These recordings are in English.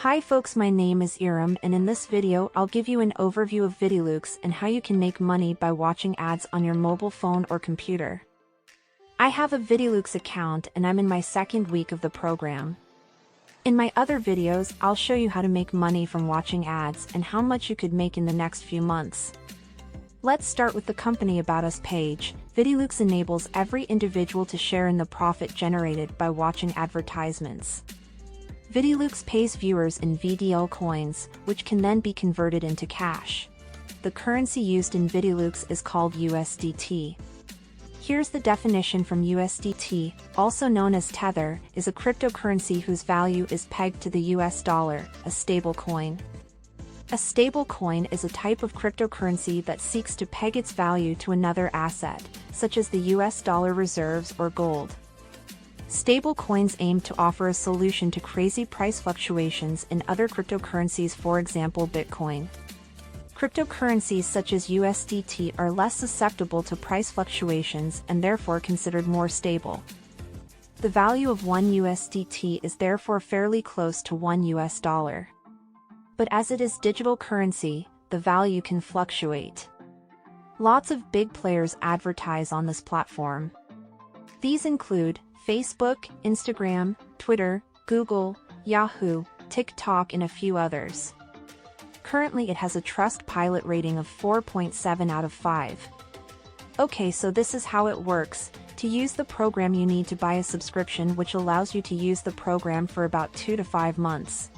Hi folks, my name is Erum, and in this video I'll give you an overview of Vidilooks and how you can make money by watching ads on your mobile phone or computer. I have a Vidilooks account and I'm in my second week of the program. In my other videos, I'll show you how to make money from watching ads and how much you could make in the next few months. Let's start with the Company About Us page. Vidilooks enables every individual to share in the profit generated by watching advertisements. Vidilooks pays viewers in VDL coins, which can then be converted into cash. The currency used in Vidilooks is called USDT. Here's the definition from USDT, also known as Tether, is a cryptocurrency whose value is pegged to the US dollar, a stable coin. A stable coin is a type of cryptocurrency that seeks to peg its value to another asset, such as the US dollar reserves or gold. Stable coins aim to offer a solution to crazy price fluctuations in other cryptocurrencies, for example Bitcoin. Cryptocurrencies such as USDT are less susceptible to price fluctuations and therefore considered more stable. The value of 1 USDT is therefore fairly close to 1 US dollar. But as it is digital currency, the value can fluctuate. Lots of big players advertise on this platform. These include Facebook, Instagram, Twitter, Google, Yahoo, TikTok and a few others. Currently it has a Trustpilot rating of 4.7 out of 5. Okay, so this is how it works. To use the program you need to buy a subscription which allows you to use the program for about 2 to 5 months.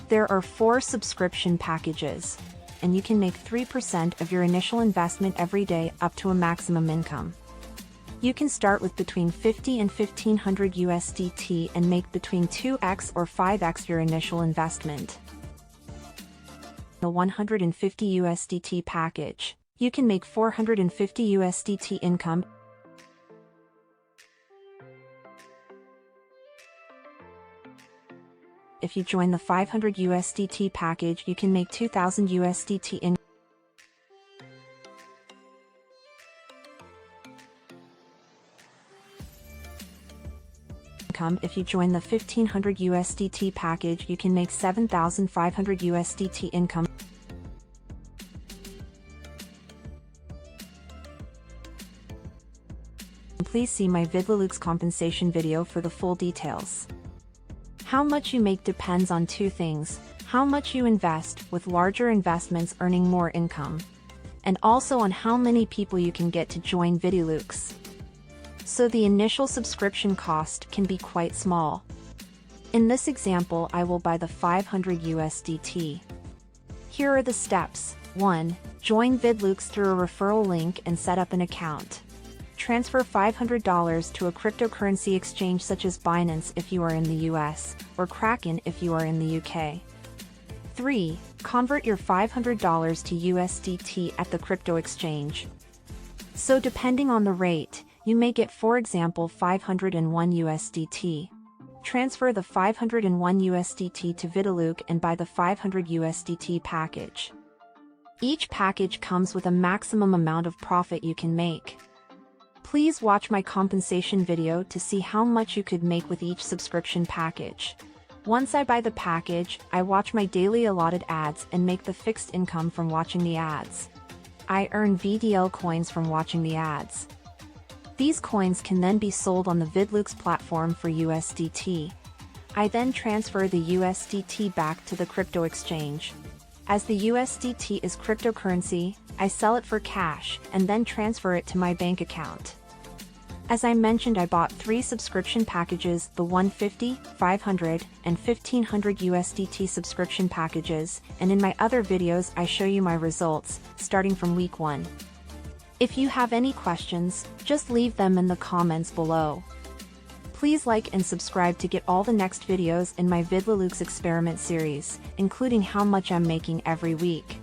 There are 4 subscription packages, and you can make 3% of your initial investment every day up to a maximum income. You can start with between 50 and 1500 USDT and make between 2x or 5x your initial investment. The 150 USDT package, you can make 450 USDT income. If you join the 500 USDT package, you can make 2000 USDT income. If you join the 1500 USDT package, you can make 7,500 USDT income. Please see my Vidlooks compensation video for the full details. How much you make depends on 2 things: how much you invest, with larger investments earning more income, and also on how many people you can get to join Vidilooks. So the initial subscription cost can be quite small. In this example, I will buy the 500 USDT. Here are the steps. 1. Join Vidlooks through a referral link and set up an account. Transfer $500 to a cryptocurrency exchange such as Binance if you are in the US, or Kraken if you are in the UK. 3. Convert your $500 to USDT at the crypto exchange. So depending on the rate, you may get, for example, 501 USDT. Transfer the 501 USDT to Vidilook and buy the 500 USDT package. Each package comes with a maximum amount of profit you can make. Please watch my compensation video to see how much you could make with each subscription package. Once I buy the package, I watch my daily allotted ads and make the fixed income from watching the ads. I earn VDL coins from watching the ads. These coins can then be sold on the Vidlooks platform for USDT. I then transfer the USDT back to the crypto exchange. As the USDT is cryptocurrency, I sell it for cash and then transfer it to my bank account. As I mentioned, I bought 3 subscription packages, the 150, 500, and 1500 USDT subscription packages, and in my other videos I show you my results, starting from week 1. If you have any questions, just leave them in the comments below. Please like and subscribe to get all the next videos in my Vidilooks experiment series, including how much I'm making every week.